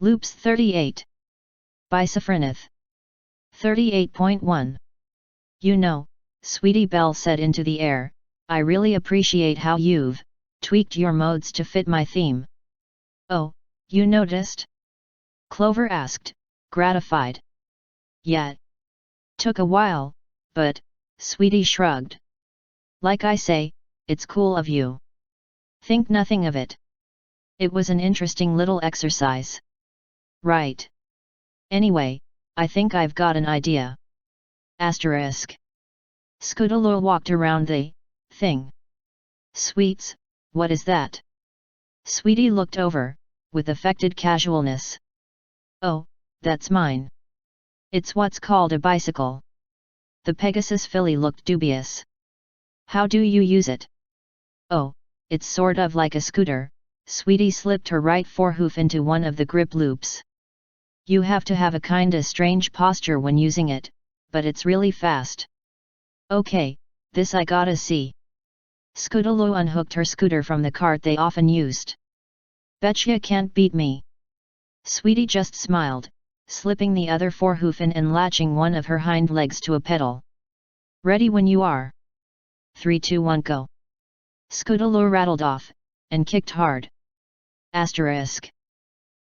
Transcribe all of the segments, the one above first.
Loops 38. Bisophrynith. 38.1. You know, Sweetie Belle said into the air, I really appreciate how you've tweaked your modes to fit my theme. Oh, you noticed? Clover asked, gratified. Yeah. Took a while, but, Sweetie shrugged. Like I say, it's cool of you. Think nothing of it. It was an interesting little exercise. Right. Anyway, I think I've got an idea. Asterisk. Scootaloo walked around the thing. Sweets, what is that? Sweetie looked over, with affected casualness. Oh, that's mine. It's what's called a bicycle. The Pegasus filly looked dubious. How do you use it? Oh, it's sort of like a scooter. Sweetie slipped her right forehoof into one of the grip loops. You have to have a kinda strange posture when using it, but it's really fast. Okay, this I gotta see. Scootaloo unhooked her scooter from the cart they often used. Betcha can't beat me. Sweetie just smiled, slipping the other forehoof in and latching one of her hind legs to a pedal. Ready when you are. 3, 2, 1, go. Scootaloo rattled off, and kicked hard. Asterisk.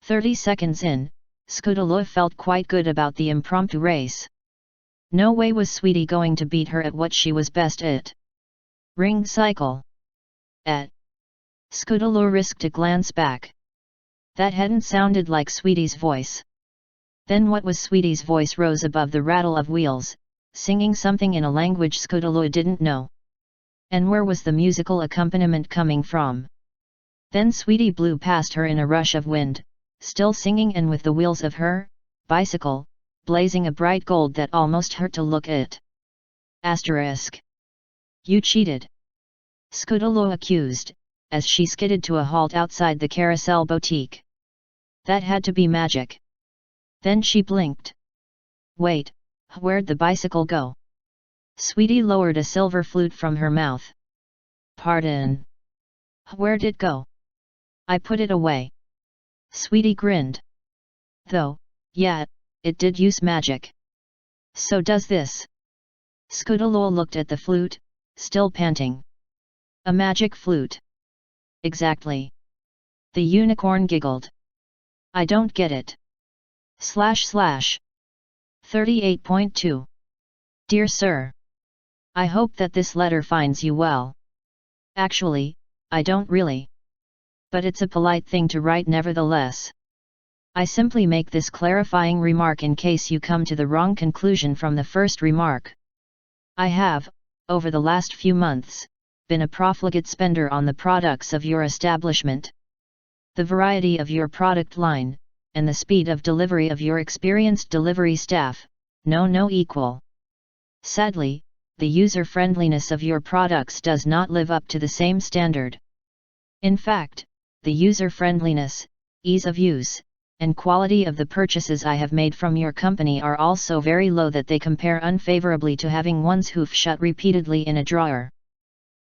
30 seconds in, Scootaloo felt quite good about the impromptu race. No way was Sweetie going to beat her at what she was best at. Ring cycle. Scootaloo risked a glance back. That hadn't sounded like Sweetie's voice. Then what was Sweetie's voice rose above the rattle of wheels, singing something in a language Scootaloo didn't know. And where was the musical accompaniment coming from? Then Sweetie blew past her in a rush of wind, still singing and with the wheels of her bicycle blazing a bright gold that almost hurt to look at. Asterisk. You cheated. Scootaloo accused, as she skidded to a halt outside the carousel boutique. That had to be magic. Then she blinked. Wait, where'd the bicycle go? Sweetie lowered a silver flute from her mouth. Pardon. Where'd it go? I put it away. Sweetie grinned. Though, yeah, it did use magic. So does this. Scootaloo looked at the flute, still panting. A magic flute. Exactly. The unicorn giggled. I don't get it. / 38.2. Dear Sir. I hope that this letter finds you well. Actually, I don't really. But it's a polite thing to write nevertheless. I simply make this clarifying remark in case you come to the wrong conclusion from the first remark. I have, over the last few months, been a profligate spender on the products of your establishment. The variety of your product line, and the speed of delivery of your experienced delivery staff, know no equal. Sadly, the user-friendliness of your products does not live up to the same standard. In fact, the user-friendliness, ease of use, and quality of the purchases I have made from your company are also very low that they compare unfavorably to having one's hoof shut repeatedly in a drawer,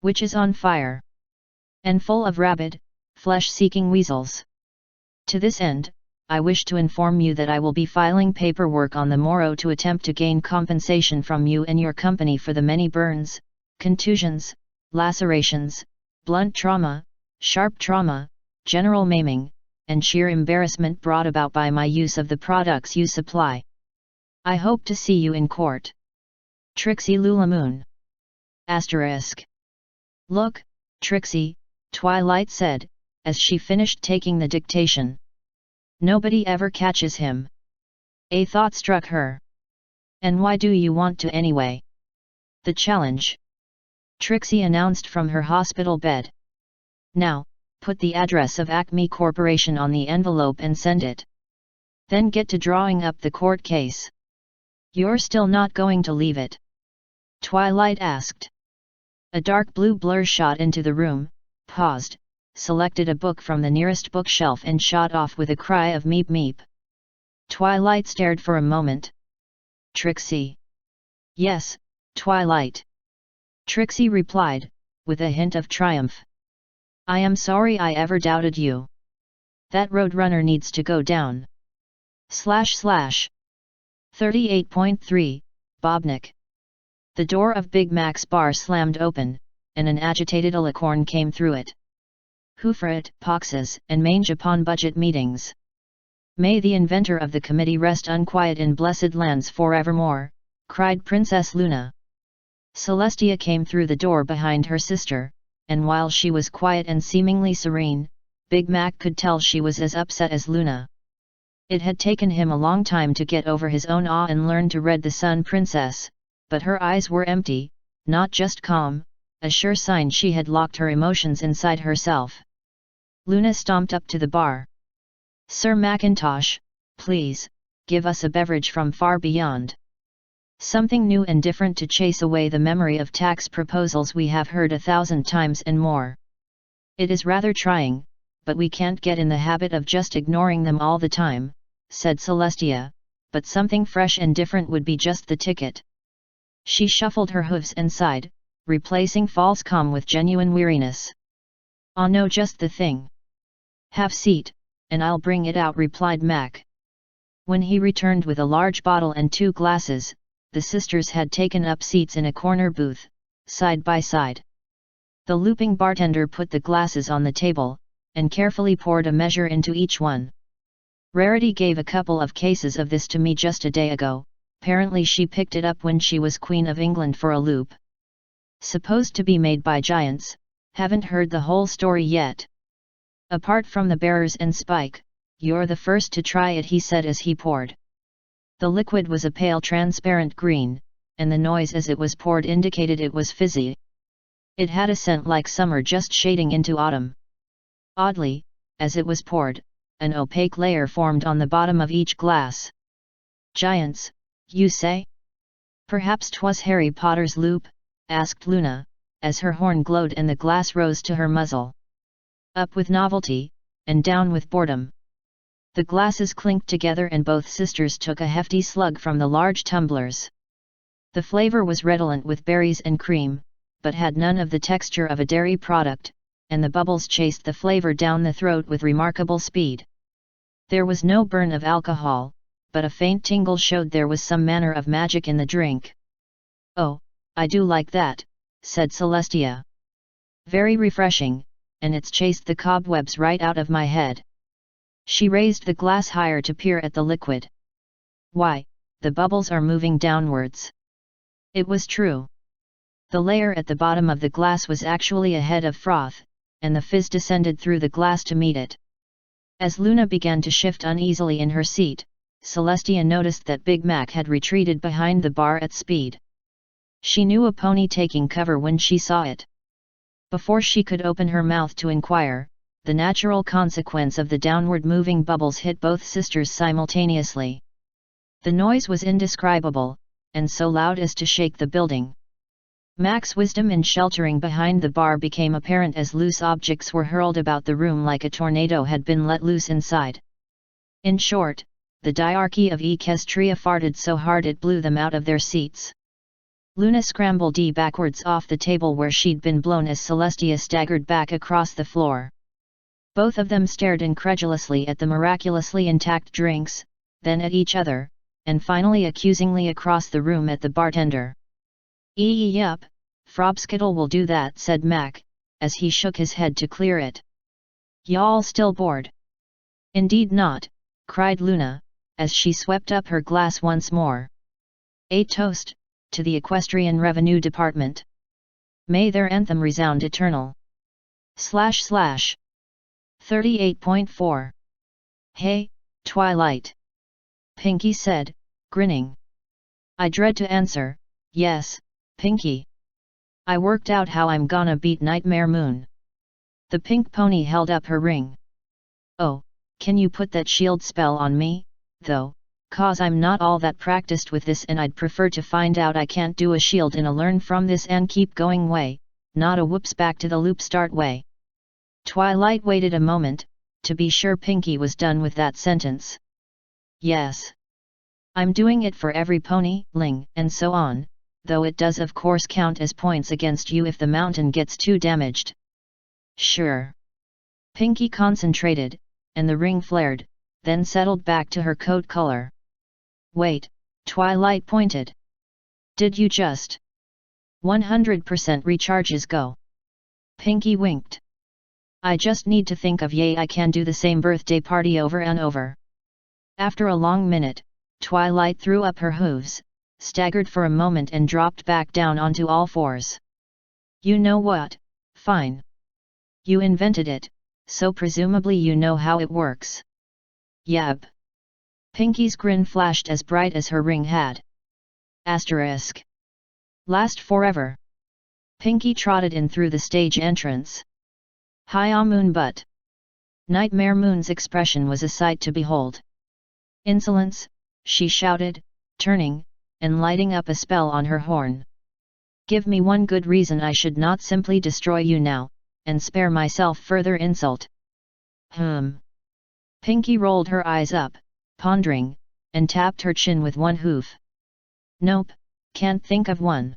which is on fire, and full of rabid, flesh-seeking weasels. To this end, I wish to inform you that I will be filing paperwork on the morrow to attempt to gain compensation from you and your company for the many burns, contusions, lacerations, blunt trauma, sharp trauma, general maiming, and sheer embarrassment brought about by my use of the products you supply. I hope to see you in court. Trixie Lulamoon. Asterisk. Look, Trixie, Twilight said, as she finished taking the dictation. Nobody ever catches him. A thought struck her. And why do you want to anyway? The challenge. Trixie announced from her hospital bed. Now, put the address of Acme Corporation on the envelope and send it. Then get to drawing up the court case. You're still not going to leave it? Twilight asked. A dark blue blur shot into the room, paused, selected a book from the nearest bookshelf and shot off with a cry of meep meep. Twilight stared for a moment. Trixie. Yes, Twilight. Trixie replied, with a hint of triumph. I am sorry I ever doubted you. That roadrunner needs to go down. / 38.3, Bobnik. The door of Big Mac's bar slammed open, and an agitated alicorn came through it. Who for it, poxes, and mange upon budget meetings. May the inventor of the committee rest unquiet in blessed lands forevermore, cried Princess Luna. Celestia came through the door behind her sister, and while she was quiet and seemingly serene, Big Mac could tell she was as upset as Luna. It had taken him a long time to get over his own awe and learn to read the Sun Princess, but her eyes were empty, not just calm, a sure sign she had locked her emotions inside herself. Luna stomped up to the bar. Sir Macintosh, please, give us a beverage from far beyond. Something new and different to chase away the memory of tax proposals we have heard 1,000 times and more. It is rather trying, but we can't get in the habit of just ignoring them all the time, said Celestia, but something fresh and different would be just the ticket. She shuffled her hooves and sighed, replacing false calm with genuine weariness. "Ah no, just the thing. Have seat, and I'll bring it out," replied Mac. When he returned with a large bottle and 2 glasses, the sisters had taken up seats in a corner booth, side by side. The looping bartender put the glasses on the table, and carefully poured a measure into each one. "Rarity gave a couple of cases of this to me just a day ago, apparently she picked it up when she was Queen of England for a loop. Supposed to be made by giants, haven't heard the whole story yet. Apart from the bearers and Spike, you're the first to try it," he said as he poured. The liquid was a pale transparent green, and the noise as it was poured indicated it was fizzy. It had a scent like summer just shading into autumn. Oddly, as it was poured, an opaque layer formed on the bottom of each glass. "Giants, you say? Perhaps 'twas Harry Potter's loop?" asked Luna, as her horn glowed and the glass rose to her muzzle. Up with novelty, and down with boredom. The glasses clinked together and both sisters took a hefty slug from the large tumblers. The flavor was redolent with berries and cream, but had none of the texture of a dairy product, and the bubbles chased the flavor down the throat with remarkable speed. There was no burn of alcohol, but a faint tingle showed there was some manner of magic in the drink. "Oh, I do like that," said Celestia. "Very refreshing, and it's chased the cobwebs right out of my head." She raised the glass higher to peer at the liquid. "Why, the bubbles are moving downwards." It was true. The layer at the bottom of the glass was actually a head of froth, and the fizz descended through the glass to meet it. As Luna began to shift uneasily in her seat, Celestia noticed that Big Mac had retreated behind the bar at speed. She knew a pony taking cover when she saw it. Before she could open her mouth to inquire, the natural consequence of the downward moving bubbles hit both sisters simultaneously. The noise was indescribable, and so loud as to shake the building. Mac's wisdom in sheltering behind the bar became apparent as loose objects were hurled about the room like a tornado had been let loose inside. In short, the diarchy of Equestria farted so hard it blew them out of their seats. Luna scrambled backwards off the table where she'd been blown as Celestia staggered back across the floor. Both of them stared incredulously at the miraculously intact drinks, then at each other, and finally accusingly across the room at the bartender. "Yup, Frobskittle will do that," said Mac, as he shook his head to clear it. "Y'all still bored?" "Indeed not," cried Luna, as she swept up her glass once more. "A toast, to the Equestrian Revenue Department. May their anthem resound eternal. / 38.4. "Hey, Twilight," Pinkie said, grinning. "I dread to answer, yes, Pinkie. I worked out how I'm gonna beat Nightmare Moon." The pink pony held up her ring. "Oh, can you put that shield spell on me, though, 'cause I'm not all that practiced with this and I'd prefer to find out I can't do a shield in a learn from this and keep going way, not a whoops back to the loop start way." Twilight waited a moment, to be sure Pinkie was done with that sentence. "Yes. I'm doing it for every pony, ling, and so on, though it does of course count as points against you if the mountain gets too damaged." "Sure." Pinkie concentrated, and the ring flared, then settled back to her coat color. Wait, Twilight pointed. Did you just 100% recharges go? Pinkie winked. I just need to think of yay I can do the same birthday party over and over. After a long minute, Twilight threw up her hooves, staggered for a moment and dropped back down onto all fours. You know what, fine. You invented it, so presumably you know how it works. Yep. Pinkie's grin flashed as bright as her ring had. Asterisk. Last forever. Pinkie trotted in through the stage entrance. Hiya Moon butt. Nightmare Moon's expression was a sight to behold. Insolence, she shouted, turning, and lighting up a spell on her horn. Give me one good reason I should not simply destroy you now, and spare myself further insult. Pinkie rolled her eyes up, pondering, and tapped her chin with one hoof. Nope, can't think of one.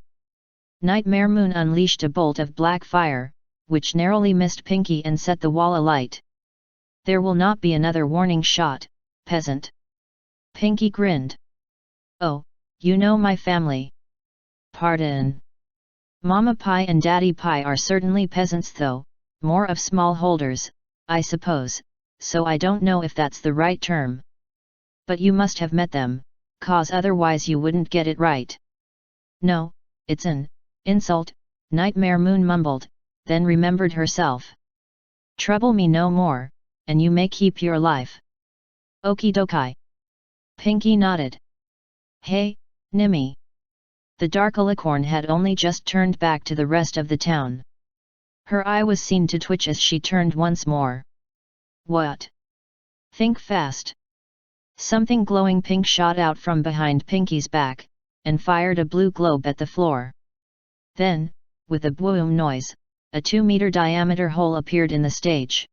Nightmare Moon unleashed a bolt of black fire, which narrowly missed Pinkie and set the wall alight. There will not be another warning shot, peasant. Pinkie grinned. Oh, you know my family. Pardon. Mama Pie and Daddy Pie are certainly peasants though, more of smallholders, I suppose, so I don't know if that's the right term. But you must have met them, 'cause otherwise you wouldn't get it right. No, it's an insult, Nightmare Moon mumbled, then remembered herself. Trouble me no more, and you may keep your life. Okie dokie. Pinkie nodded. Hey, Nimmy. The dark alicorn had only just turned back to the rest of the town. Her eye was seen to twitch as she turned once more. What? Think fast. Something glowing pink shot out from behind Pinkie's back, and fired a blue globe at the floor. Then, with a boom noise, a 2-meter diameter hole appeared in the stage.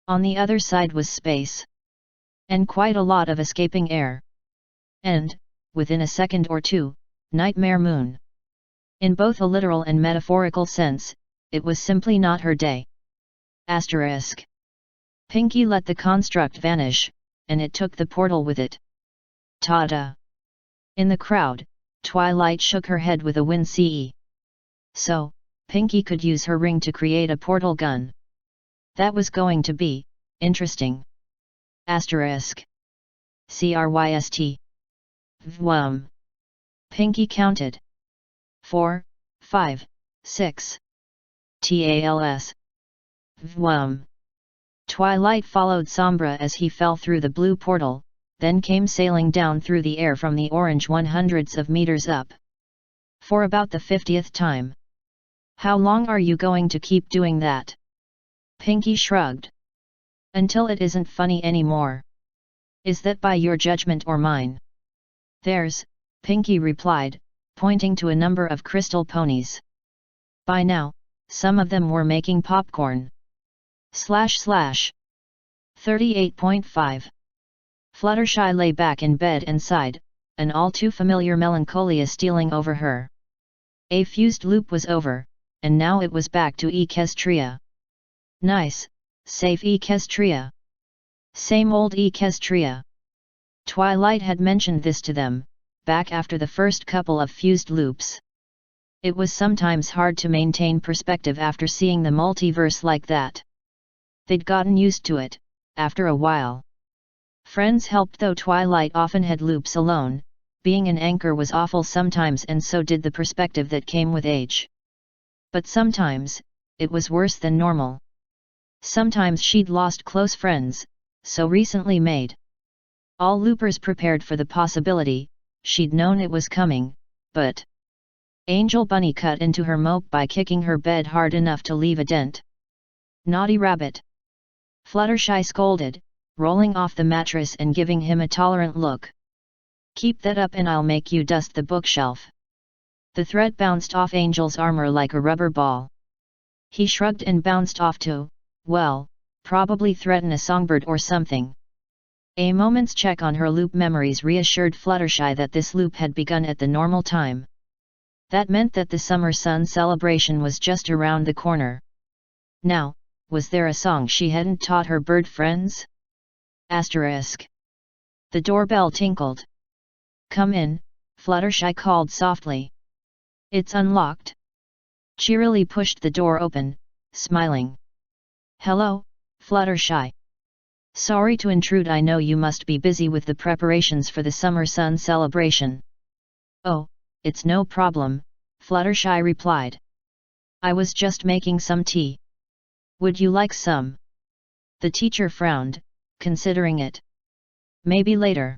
On the other side was space. And quite a lot of escaping air. And, within a second or two, Nightmare Moon. In both a literal and metaphorical sense, it was simply not her day. Asterisk. Pinkie let the construct vanish, and it took the portal with it. Ta-da! In the crowd, Twilight shook her head with a wince. So, Pinkie could use her ring to create a portal gun. That was going to be interesting. Asterisk. Cryst. Vwum. Pinkie counted. 4, 5, 6. Tals. Vwum. Twilight followed Sombra as he fell through the blue portal, then came sailing down through the air from the orange 100s of meters up. For about the 50th time. How long are you going to keep doing that? Pinkie shrugged. Until it isn't funny anymore. Is that by your judgment or mine? Theirs, Pinkie replied, pointing to a number of crystal ponies. By now, some of them were making popcorn. / 38.5. Fluttershy lay back in bed and sighed, an all too familiar melancholia stealing over her. A fused loop was over, and now it was back to Equestria. Nice, safe Equestria. Same old Equestria. Twilight had mentioned this to them, back after the first couple of fused loops. It was sometimes hard to maintain perspective after seeing the multiverse like that. They'd gotten used to it, after a while. Friends helped though Twilight often had loops alone, being an anchor was awful sometimes and so did the perspective that came with age. But sometimes, it was worse than normal. Sometimes she'd lost close friends, so recently made. All loopers prepared for the possibility, she'd known it was coming, but Angel Bunny cut into her mope by kicking her bed hard enough to leave a dent. Naughty rabbit! Fluttershy scolded, rolling off the mattress and giving him a tolerant look. Keep that up and I'll make you dust the bookshelf. The threat bounced off Angel's armor like a rubber ball. He shrugged and bounced off to, well, probably threaten a songbird or something. A moment's check on her loop memories reassured Fluttershy that this loop had begun at the normal time. That meant that the summer sun celebration was just around the corner. Now, was there a song she hadn't taught her bird friends? **. The doorbell tinkled. "Come in," Fluttershy called softly. "It's unlocked." Cheerily pushed the door open, smiling. "Hello, Fluttershy. Sorry to intrude, I know you must be busy with the preparations for the summer sun celebration." "Oh, it's no problem," Fluttershy replied. "I was just making some tea. Would you like some?" The teacher frowned, considering it. "Maybe later."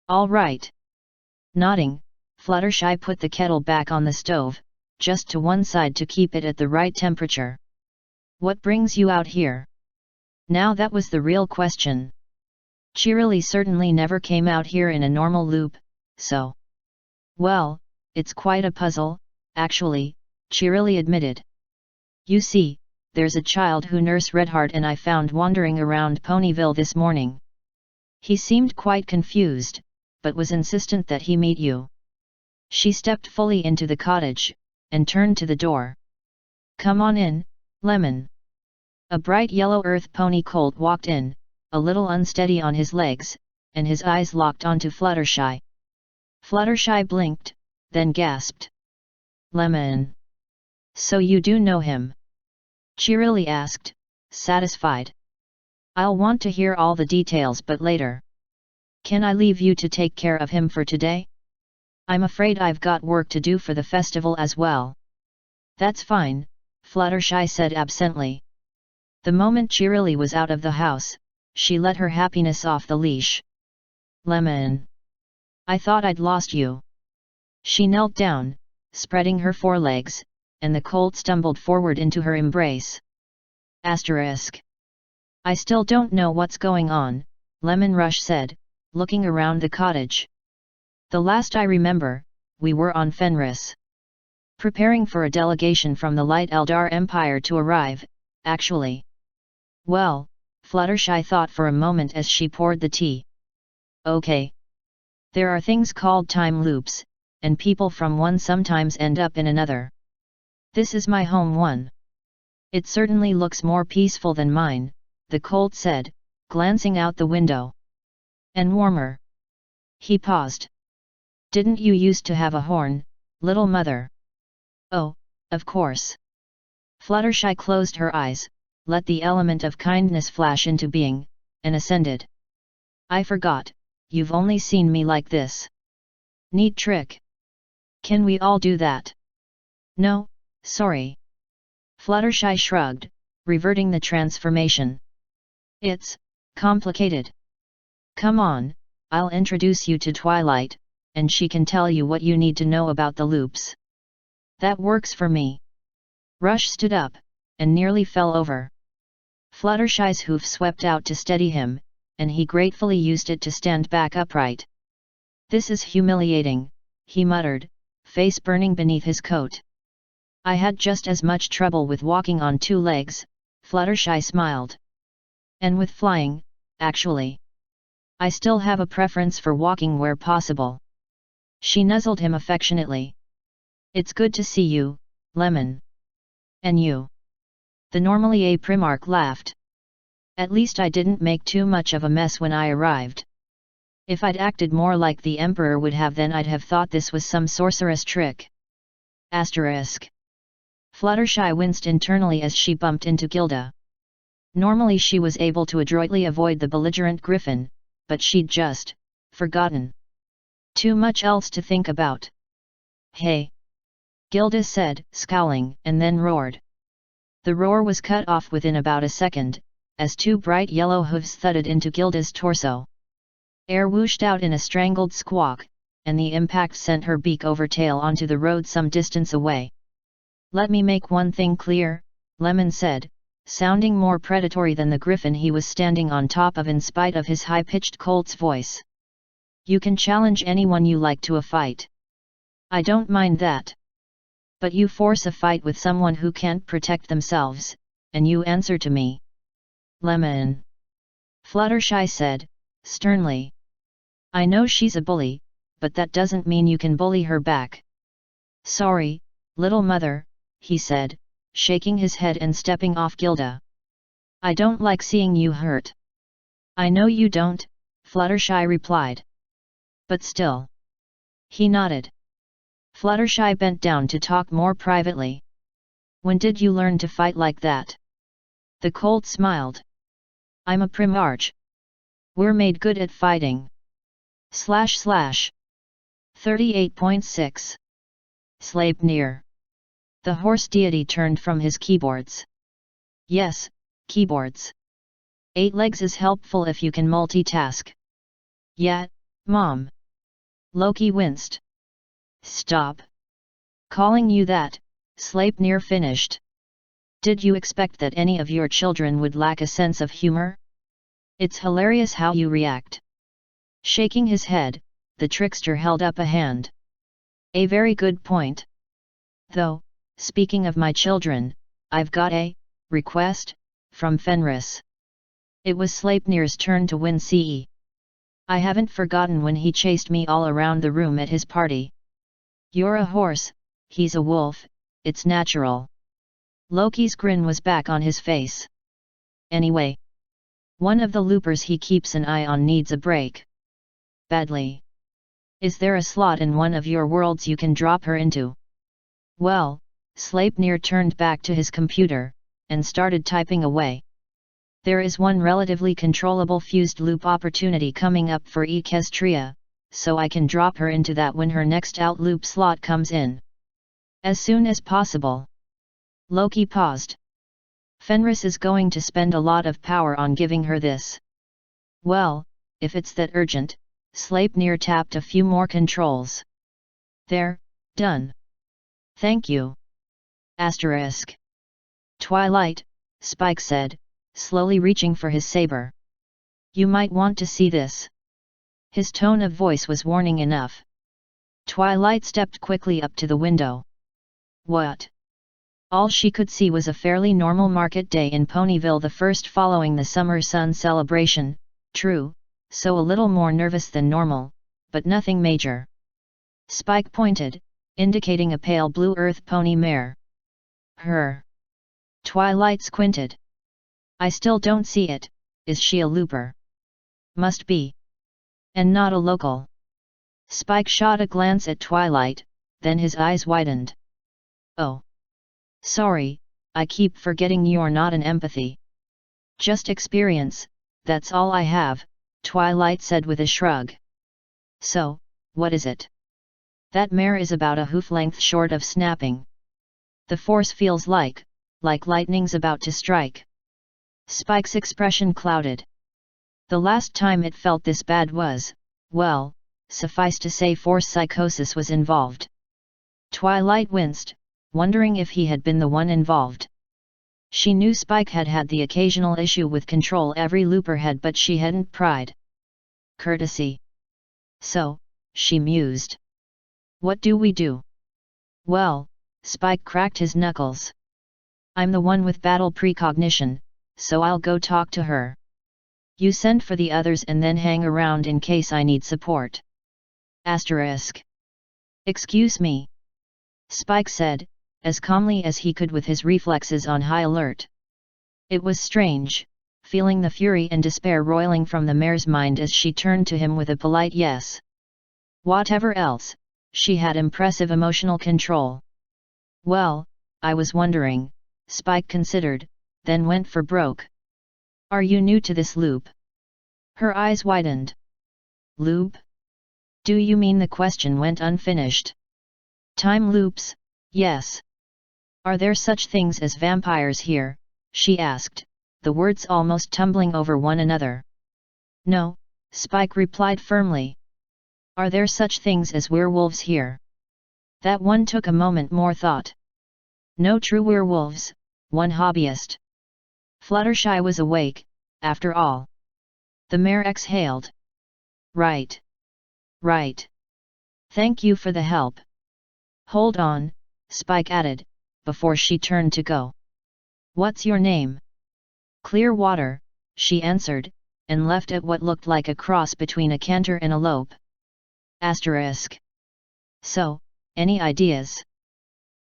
"All right." Nodding, Fluttershy put the kettle back on the stove, just to one side to keep it at the right temperature. "What brings you out here?" Now that was the real question. Cheerily certainly never came out here in a normal loop, so... "Well, it's quite a puzzle, actually," Cheerily admitted. "You see, there's a child who Nurse Redheart and I found wandering around Ponyville this morning. He seemed quite confused, but was insistent that he meet you." She stepped fully into the cottage, and turned to the door. "Come on in, Lemon." A bright yellow earth pony colt walked in, a little unsteady on his legs, and his eyes locked onto Fluttershy. Fluttershy blinked, then gasped. "Lemon. So you do know him?" Cheerily asked, satisfied. "I'll want to hear all the details but later. Can I leave you to take care of him for today? I'm afraid I've got work to do for the festival as well." "That's fine," Fluttershy said absently. The moment Cheerily was out of the house, she let her happiness off the leash. "Lemon. I thought I'd lost you." She knelt down, spreading her forelegs, and the colt stumbled forward into her embrace. **. "I still don't know what's going on," Leman Russ said, looking around the cottage. "The last I remember, we were on Fenris. Preparing for a delegation from the Light Eldar Empire to arrive, actually." "Well," Fluttershy thought for a moment as she poured the tea. "Okay. There are things called time loops, and people from one sometimes end up in another. This is my home one. It certainly looks more peaceful than mine," the colt said, glancing out the window. "And warmer." He paused. "Didn't you used to have a horn, little mother?" "Oh, of course." Fluttershy closed her eyes, let the element of kindness flash into being, and ascended. "I forgot, you've only seen me like this. Neat trick. Can we all do that?" "No, sorry." Fluttershy shrugged, reverting the transformation. "It's complicated. Come on, I'll introduce you to Twilight, and she can tell you what you need to know about the loops." "That works for me." Rush stood up, and nearly fell over. Fluttershy's hoof swept out to steady him, and he gratefully used it to stand back upright. "This is humiliating," he muttered, face burning beneath his coat. "I had just as much trouble with walking on two legs," Fluttershy smiled. "And with flying, actually. I still have a preference for walking where possible." She nuzzled him affectionately. "It's good to see you, Lemon." "And you?" The normally a Primarch laughed. "At least I didn't make too much of a mess when I arrived. If I'd acted more like the Emperor would have, then I'd have thought this was some sorceress trick." Fluttershy winced internally as she bumped into Gilda. Normally she was able to adroitly avoid the belligerent griffin, but she'd just forgotten. Too much else to think about. "Hey!" Gilda said, scowling, and then roared. The roar was cut off within about a second, as two bright yellow hooves thudded into Gilda's torso. Air whooshed out in a strangled squawk, and the impact sent her beak over tail onto the road some distance away. "Let me make one thing clear," Lemon said, sounding more predatory than the griffin he was standing on top of in spite of his high-pitched colt's voice. "You can challenge anyone you like to a fight. I don't mind that. But you force a fight with someone who can't protect themselves, and you answer to me." "Lemon," Fluttershy said, sternly. "I know she's a bully, but that doesn't mean you can bully her back." "Sorry, little mother," he said, shaking his head and stepping off Gilda. "I don't like seeing you hurt." I know you don't, Fluttershy replied. But still. He nodded. Fluttershy bent down to talk more privately. When did you learn to fight like that? The colt smiled. I'm a primarch. We're made good at fighting. / 38.6. Sleipnir. The horse deity turned from his keyboards. Yes, keyboards. 8 legs is helpful if you can multitask. Yeah, Mom. Loki winced. Stop. Calling you that, Sleipnir finished. Did you expect that any of your children would lack a sense of humor? It's hilarious how you react. Shaking his head, the trickster held up a hand. A very good point. Though, speaking of my children, I've got a request from Fenris. It was Sleipnir's turn to win CE. I haven't forgotten when he chased me all around the room at his party. You're a horse, he's a wolf, it's natural. Loki's grin was back on his face. Anyway. One of the loopers he keeps an eye on needs a break. Badly. Is there a slot in one of your worlds you can drop her into? Well, Sleipnir turned back to his computer, and started typing away. There is one relatively controllable fused loop opportunity coming up for Equestria, so I can drop her into that when her next out loop slot comes in. As soon as possible. Loki paused. Fenris is going to spend a lot of power on giving her this. Well, if it's that urgent, Sleipnir tapped a few more controls. There, done. Thank you. Asterisk. Twilight, Spike said, slowly reaching for his saber. You might want to see this. His tone of voice was warning enough. Twilight stepped quickly up to the window. What? All she could see was a fairly normal market day in Ponyville, the first following the summer sun celebration, true, so a little more nervous than normal, but nothing major. Spike pointed, indicating a pale blue earth pony mare. Her. Twilight squinted. I still don't see it, is she a looper? Must be. And not a local. Spike shot a glance at Twilight, then his eyes widened. Oh. Sorry, I keep forgetting you're not an empathy. Just experience, that's all I have, Twilight said with a shrug. So, what is it? That mare is about a hoof length short of snapping. The force feels like lightning's about to strike. Spike's expression clouded. The last time it felt this bad was, well, suffice to say force psychosis was involved. Twilight winced, wondering if he had been the one involved. She knew Spike had had the occasional issue with control every looper had, but she hadn't pried. Courtesy. So, she mused. What do we do? Well, Spike cracked his knuckles. I'm the one with battle precognition, so I'll go talk to her. You send for the others and then hang around in case I need support. Asterisk. Excuse me. Spike said, as calmly as he could with his reflexes on high alert. It was strange, feeling the fury and despair roiling from the mare's mind as she turned to him with a polite yes. Whatever else, she had impressive emotional control. Well, I was wondering, Spike considered, then went for broke. Are you new to this loop? Her eyes widened. Loop? Do you mean? The question went unfinished. Time loops, yes. Are there such things as vampires here? She asked, the words almost tumbling over one another. No, Spike replied firmly. Are there such things as werewolves here? That one took a moment more thought. No true werewolves, one hobbyist. Fluttershy was awake, after all. The mare exhaled. Right. Right. Thank you for the help. Hold on, Spike added, before she turned to go. What's your name? Clearwater, she answered, and left at what looked like a cross between a canter and a lope. Asterisk. So, any ideas?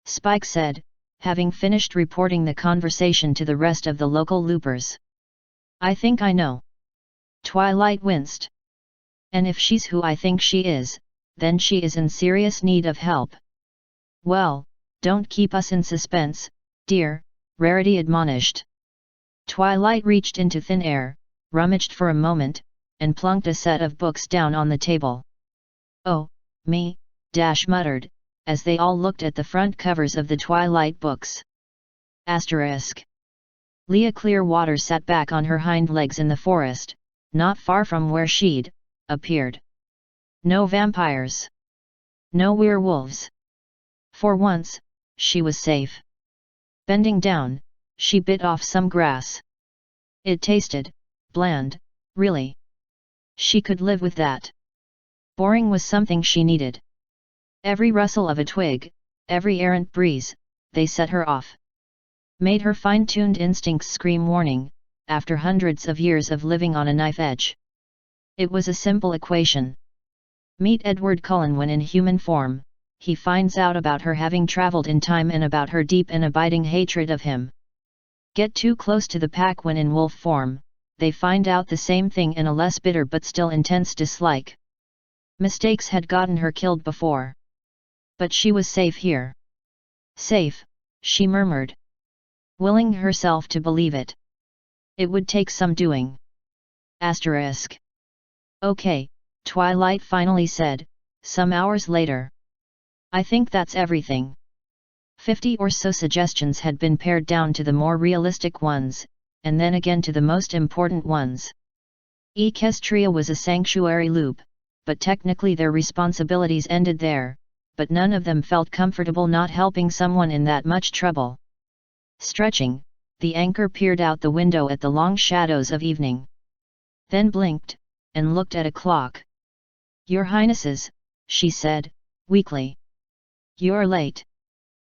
Spike said, having finished reporting the conversation to the rest of the local loopers. I think I know. Twilight winced. And if she's who I think she is, then she is in serious need of help. Well, don't keep us in suspense, dear, Rarity admonished. Twilight reached into thin air, rummaged for a moment, and plunked a set of books down on the table. Oh, me, Dash muttered, as they all looked at the front covers of the Twilight books. Asterisk. Leah Clearwater sat back on her hind legs in the forest, not far from where she'd appeared. No vampires. No werewolves. For once, she was safe. Bending down, she bit off some grass. It tasted bland, really. She could live with that. Boring was something she needed. Every rustle of a twig, every errant breeze, they set her off. Made her fine-tuned instincts scream warning, after hundreds of years of living on a knife edge. It was a simple equation. Meet Edward Cullen when in human form, he finds out about her having traveled in time and about her deep and abiding hatred of him. Get too close to the pack when in wolf form, they find out the same thing in a less bitter but still intense dislike. Mistakes had gotten her killed before. But she was safe here. Safe, she murmured. Willing herself to believe it. It would take some doing. Asterisk. Okay, Twilight finally said, some hours later. I think that's everything. 50 or so suggestions had been pared down to the more realistic ones, and then again to the most important ones. Equestria was a sanctuary loop, but technically their responsibilities ended there, but none of them felt comfortable not helping someone in that much trouble. Stretching, the anchor peered out the window at the long shadows of evening. Then blinked, and looked at a clock. Your Highnesses, she said, weakly. You're late.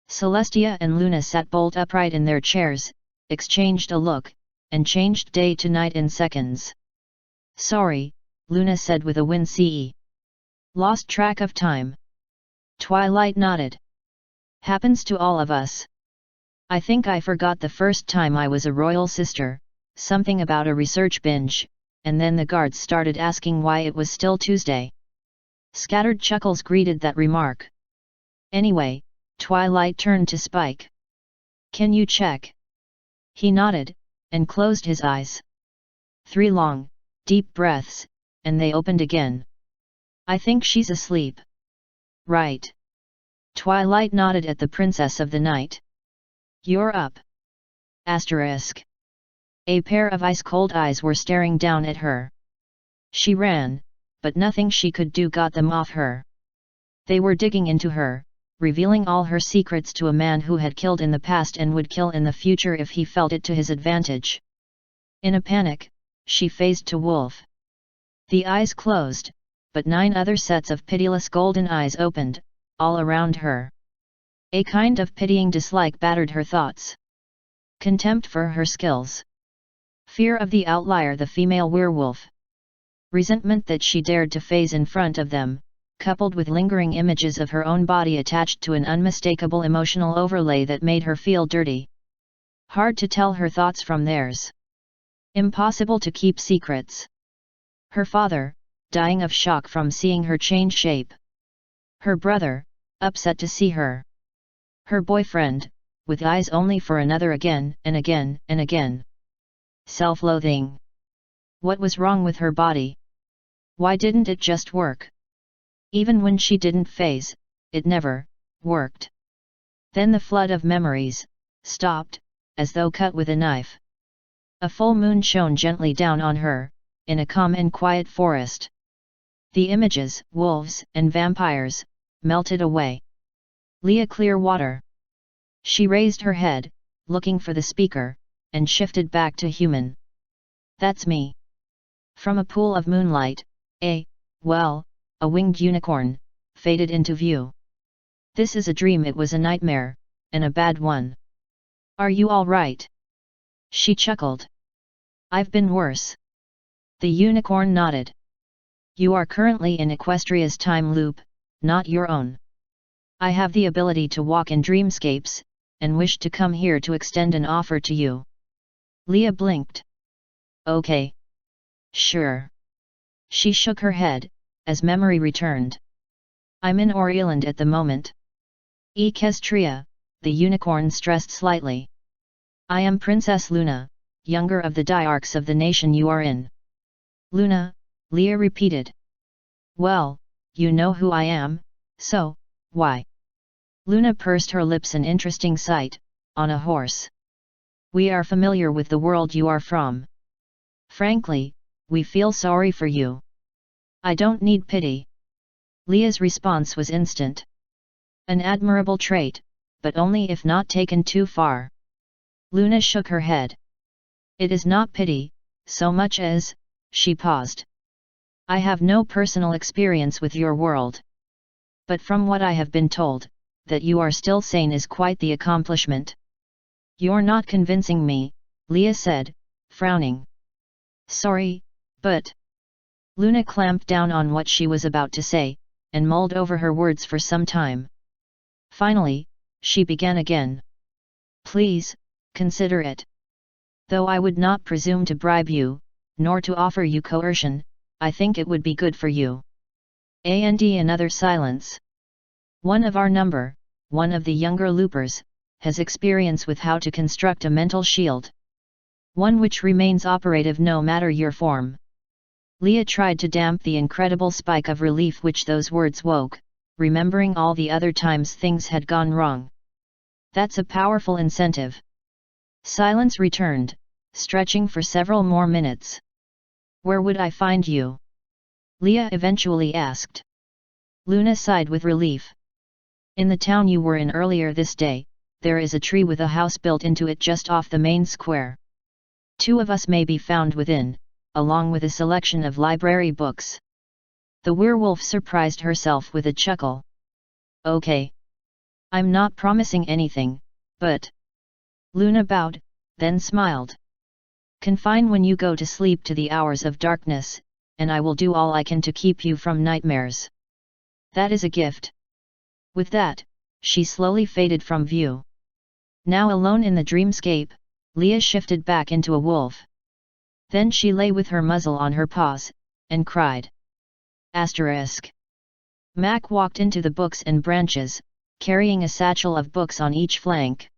Celestia and Luna sat bolt upright in their chairs, exchanged a look, and changed day to night in seconds. Sorry, Luna said with a wince. Lost track of time. Twilight nodded. Happens to all of us. I think I forgot the first time I was a royal sister, something about a research binge, and then the guards started asking why it was still Tuesday. Scattered chuckles greeted that remark. Anyway, Twilight turned to Spike. Can you check? He nodded, and closed his eyes. 3 long, deep breaths, and they opened again. I think she's asleep. Right. Twilight nodded at the Princess of the Night. You're up. Asterisk. A pair of ice-cold eyes were staring down at her. She ran, but nothing she could do got them off her. They were digging into her, revealing all her secrets to a man who had killed in the past and would kill in the future if he felt it to his advantage. In a panic, she phased to Wolf. The eyes closed, but 9 other sets of pitiless golden eyes opened, all around her. A kind of pitying dislike battered her thoughts. Contempt for her skills. Fear of the outlier, the female werewolf. Resentment that she dared to phase in front of them, coupled with lingering images of her own body attached to an unmistakable emotional overlay that made her feel dirty. Hard to tell her thoughts from theirs. Impossible to keep secrets. Her father, dying of shock from seeing her change shape. Her brother, upset to see her. Her boyfriend, with eyes only for another again and again and again. Self-loathing. What was wrong with her body? Why didn't it just work? Even when she didn't phase, it never worked. Then the flood of memories stopped, as though cut with a knife. A full moon shone gently down on her, in a calm and quiet forest. The images, wolves and vampires, melted away. Leah Clearwater. She raised her head, looking for the speaker, and shifted back to human. That's me. From a pool of moonlight, a winged unicorn, faded into view. This is a dream. It was a nightmare, and a bad one. Are you all right? She chuckled. I've been worse. The unicorn nodded. You are currently in Equestria's time loop, not your own. I have the ability to walk in dreamscapes, and wish to come here to extend an offer to you. Leah blinked. Okay. Sure. She shook her head, as memory returned. I'm in Orieland at the moment. Equestria, the unicorn stressed slightly. I am Princess Luna, younger of the diarchs of the nation you are in. Luna, Leah repeated. Well, you know who I am, so, why? Luna pursed her lips. An interesting sight, on a horse. We are familiar with the world you are from. Frankly, we feel sorry for you. I don't need pity. Leah's response was instant. An admirable trait, but only if not taken too far. Luna shook her head. It is not pity, so much as, she paused. I have no personal experience with your world. But from what I have been told, that you are still sane is quite the accomplishment. You're not convincing me, Leah said, frowning. Sorry, but... Luna clamped down on what she was about to say, and mulled over her words for some time. Finally, she began again. Please, consider it. Though I would not presume to bribe you, nor to offer you coercion, I think it would be good for you. Another silence. One of our number, one of the younger loopers, has experience with how to construct a mental shield. One which remains operative no matter your form. Leah tried to damp the incredible spike of relief which those words woke, remembering all the other times things had gone wrong. That's a powerful incentive. Silence returned, stretching for several more minutes. Where would I find you? Leah eventually asked. Luna sighed with relief. In the town you were in earlier this day, there is a tree with a house built into it just off the main square. 2 of us may be found within, along with a selection of library books. The werewolf surprised herself with a chuckle. Okay. I'm not promising anything, but... Luna bowed, then smiled. Confine when you go to sleep to the hours of darkness, and I will do all I can to keep you from nightmares. That is a gift. With that, she slowly faded from view. Now alone in the dreamscape, Leah shifted back into a wolf. Then she lay with her muzzle on her paws, and cried. Asterisk. Mac walked into the books and branches, carrying a satchel of books on each flank.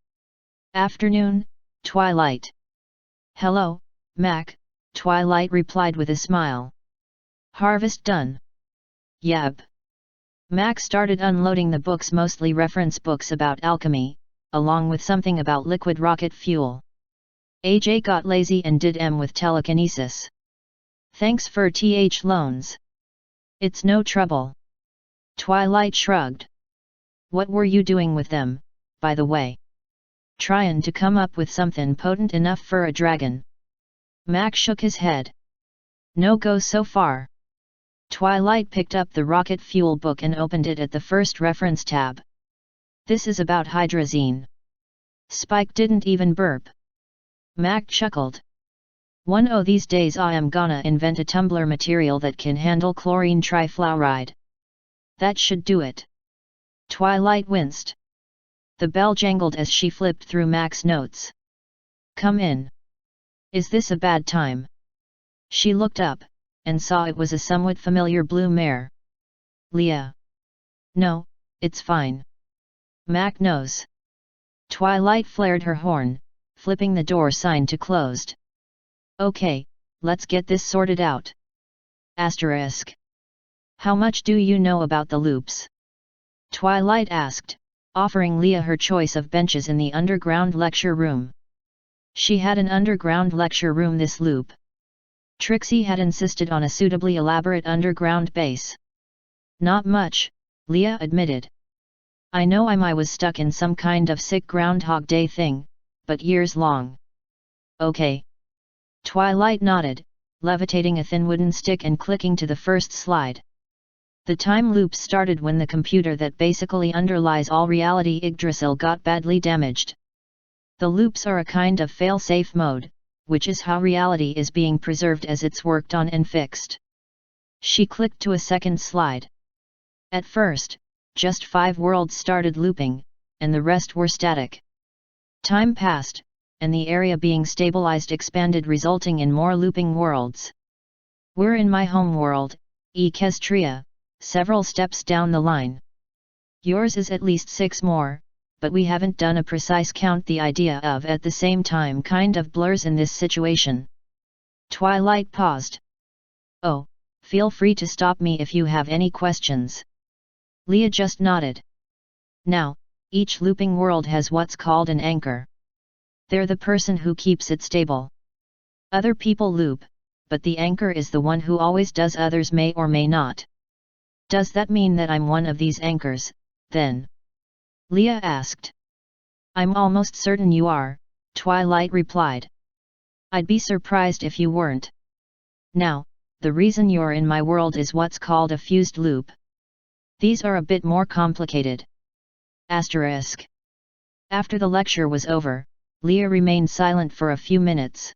Afternoon, Twilight. Hello, Mac, Twilight replied with a smile. Harvest done? Yep. Mac started unloading the books, mostly reference books about alchemy, along with something about liquid rocket fuel. AJ got lazy and did M with telekinesis. Thanks for loans. It's no trouble. Twilight shrugged. What were you doing with them, by the way? Tryin' to come up with something potent enough for a dragon. Mac shook his head. No go so far. Twilight picked up the rocket fuel book and opened it at the first reference tab. This is about hydrazine. Spike didn't even burp. Mac chuckled. One o' these days I am gonna invent a tumbler material that can handle chlorine trifluoride. That should do it. Twilight winced. The bell jangled as she flipped through Mac's notes. Come in. Is this a bad time? She looked up, and saw it was a somewhat familiar blue mare. Leah. No, it's fine. Mac knows. Twilight flared her horn, flipping the door sign to closed. Okay, let's get this sorted out. Asterisk. How much do you know about the loops? Twilight asked, offering Leah her choice of benches in the underground lecture room. She had an underground lecture room this loop. Trixie had insisted on a suitably elaborate underground base. Not much, Leah admitted. I know I was stuck in some kind of sick Groundhog Day thing, but years long. Okay. Twilight nodded, levitating a thin wooden stick and clicking to the first slide. The time loops started when the computer that basically underlies all reality Yggdrasil got badly damaged. The loops are a kind of fail-safe mode, which is how reality is being preserved as it's worked on and fixed. She clicked to a second slide. At first, just 5 worlds started looping, and the rest were static. Time passed, and the area being stabilized expanded, resulting in more looping worlds. We're in my home world, Equestria, several steps down the line. Yours is at least 6 more, but we haven't done a precise count. The idea of at the same time kind of blurs in this situation. Twilight paused. Oh, feel free to stop me if you have any questions. Leah just nodded. Now, each looping world has what's called an anchor. They're the person who keeps it stable. Other people loop, but the anchor is the one who always does. Others may or may not. Does that mean that I'm one of these anchors, then? Leah asked. I'm almost certain you are, Twilight replied. I'd be surprised if you weren't. Now, the reason you're in my world is what's called a fused loop. These are a bit more complicated. Asterisk. After the lecture was over, Leah remained silent for a few minutes.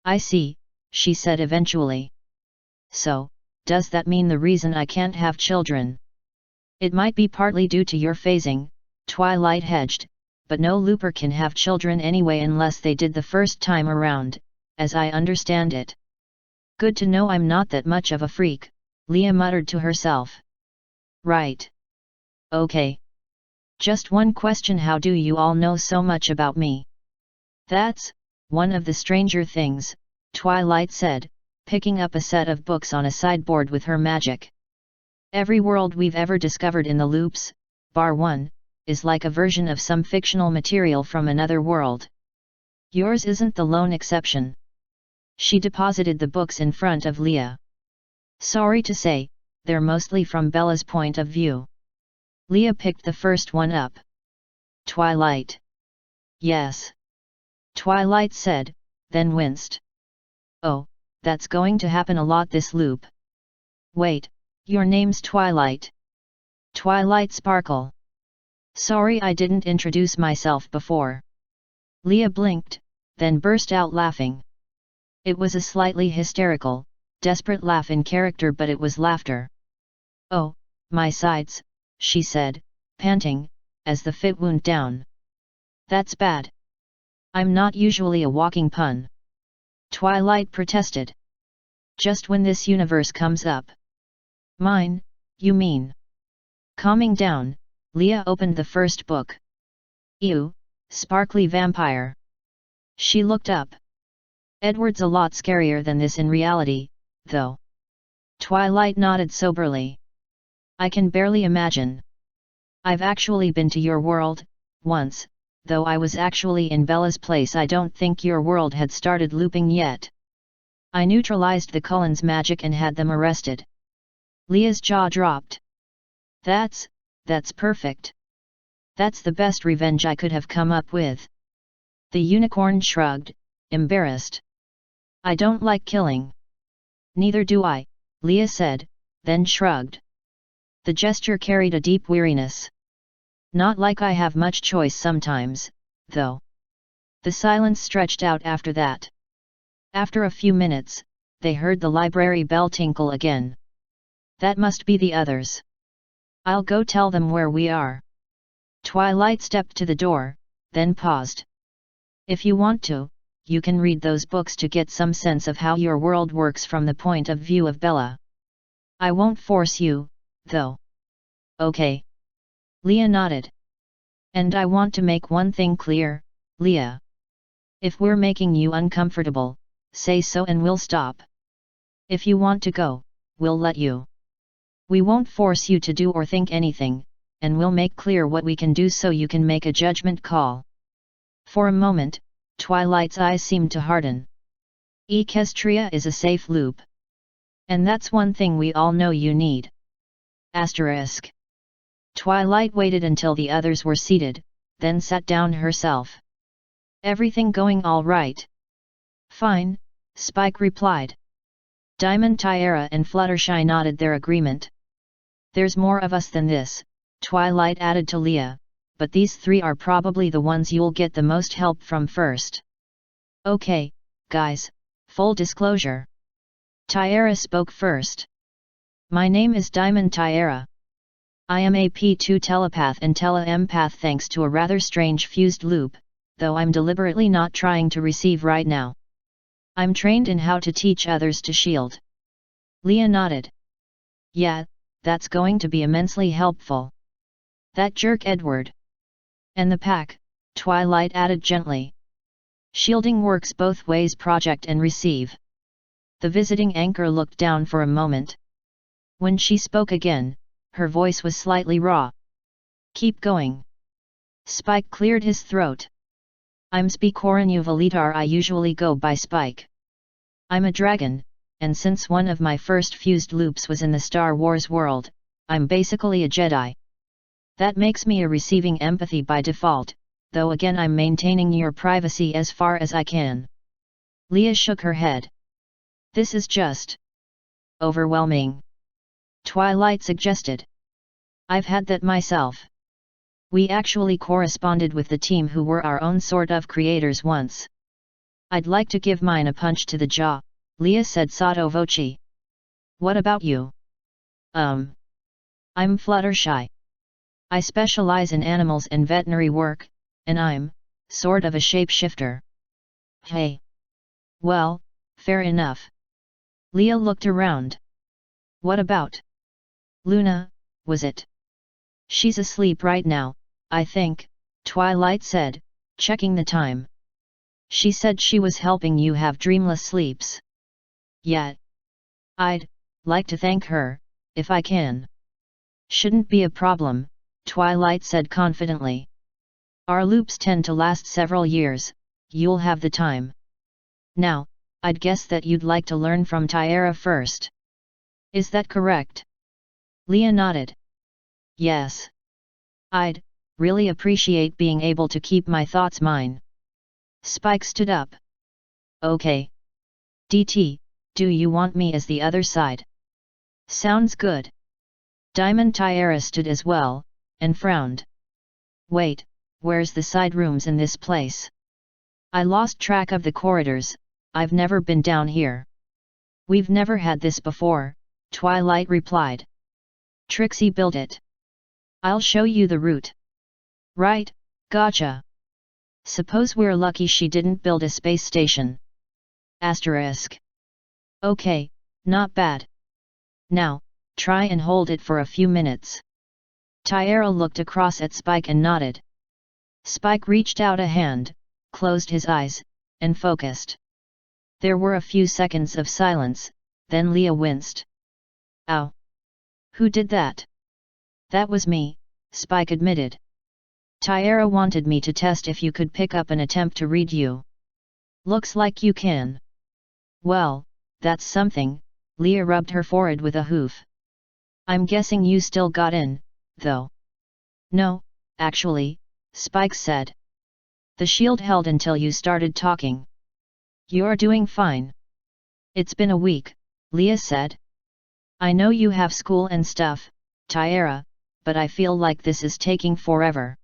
I see, she said eventually. So, does that mean the reason I can't have children? It might be partly due to your phasing, Twilight hedged, but no looper can have children anyway unless they did the first time around, as I understand it. Good to know I'm not that much of a freak, Leah muttered to herself. Right. Okay. Just one question: how do you all know so much about me? That's one of the stranger things, Twilight said, picking up a set of books on a sideboard with her magic. Every world we've ever discovered in the loops, bar one, is like a version of some fictional material from another world. Yours isn't the lone exception. She deposited the books in front of Leah. Sorry to say, they're mostly from Bella's point of view. Leah picked the first one up. Twilight. Yes. Twilight said, then winced. Oh, that's going to happen a lot this loop. Wait, your name's Twilight? Twilight Sparkle. Sorry I didn't introduce myself before. Leah blinked, then burst out laughing. It was a slightly hysterical, desperate laugh in character, but it was laughter. Oh, my sides, she said, panting, as the fit wound down. That's bad. I'm not usually a walking pun. Twilight protested. Just when this universe comes up. Mine, you mean? Calming down, Leah opened the first book. Ew, sparkly vampire. She looked up. Edward's a lot scarier than this in reality, though. Twilight nodded soberly. I can barely imagine. I've actually been to your world, once, though I was actually in Bella's place. I don't think your world had started looping yet. I neutralized the Cullen's magic and had them arrested. Leah's jaw dropped. That's perfect. That's the best revenge I could have come up with. The unicorn shrugged, embarrassed. I don't like killing. Neither do I, Leah said, then shrugged. The gesture carried a deep weariness. Not like I have much choice sometimes, though. The silence stretched out after that. After a few minutes, they heard the library bell tinkle again. That must be the others. I'll go tell them where we are. Twilight stepped to the door, then paused. If you want to, you can read those books to get some sense of how your world works from the point of view of Bella. I won't force you, though. Okay. Leah nodded. And I want to make one thing clear, Leah. If we're making you uncomfortable, say so and we'll stop. If you want to go, we'll let you. We won't force you to do or think anything, and we'll make clear what we can do so you can make a judgment call. For a moment, Twilight's eyes seemed to harden. Equestria is a safe loop. And that's one thing we all know you need. Asterisk. Twilight waited until the others were seated, then sat down herself. Everything going all right? Fine, Spike replied. Diamond, Tiara and Fluttershy nodded their agreement. There's more of us than this, Twilight added to Leah, but these three are probably the ones you'll get the most help from first. Okay, guys, full disclosure. Tiara spoke first. My name is Diamond Tiara. I am a P2 telepath and tele-empath thanks to a rather strange fused loop, though I'm deliberately not trying to receive right now. I'm trained in how to teach others to shield. Leah nodded. Yeah, that's going to be immensely helpful. That jerk Edward. And the pack, Twilight added gently. Shielding works both ways, project and receive. The visiting anchor looked down for a moment. When she spoke again, her voice was slightly raw. Keep going. Spike cleared his throat. I'm Spikoran Uvalitar. I usually go by Spike. I'm a dragon, and since one of my first fused loops was in the Star Wars world, I'm basically a Jedi. That makes me a receiving empathy by default, though again I'm maintaining your privacy as far as I can. Leah shook her head. This is just overwhelming. Twilight suggested. I've had that myself. We actually corresponded with the team who were our own sort of creators once. I'd like to give mine a punch to the jaw, Leah said sotto voce. What about you? I'm Fluttershy. I specialize in animals and veterinary work, and I'm sort of a shapeshifter. Hey. Well, fair enough. Leah looked around. What about Luna, was it? She's asleep right now, I think, Twilight said, checking the time. She said she was helping you have dreamless sleeps. Yeah. I'd like to thank her, if I can. Shouldn't be a problem, Twilight said confidently. Our loops tend to last several years, you'll have the time. Now, I'd guess that you'd like to learn from Tyara first. Is that correct? Leah nodded. Yes. I'd really appreciate being able to keep my thoughts mine. Spike stood up. Okay. DT, do you want me as the other side? Sounds good. Diamond Tyara stood as well, and frowned. Wait, where's the side rooms in this place? I lost track of the corridors, I've never been down here. We've never had this before, Twilight replied. Trixie built it. I'll show you the route. Right, gotcha. Suppose we're lucky she didn't build a space station. Asterisk. Okay, not bad. Now, try and hold it for a few minutes. Tyara looked across at Spike and nodded. Spike reached out a hand, closed his eyes, and focused. There were a few seconds of silence, then Leah winced. Ow! Who did that? That was me, Spike admitted. Tyara wanted me to test if you could pick up an attempt to read you. Looks like you can. Well, that's something, Leah rubbed her forehead with a hoof. I'm guessing you still got in, though. No, actually, Spike said. The shield held until you started talking. You're doing fine. It's been a week, Leah said. I know you have school and stuff, Tyara, but I feel like this is taking forever.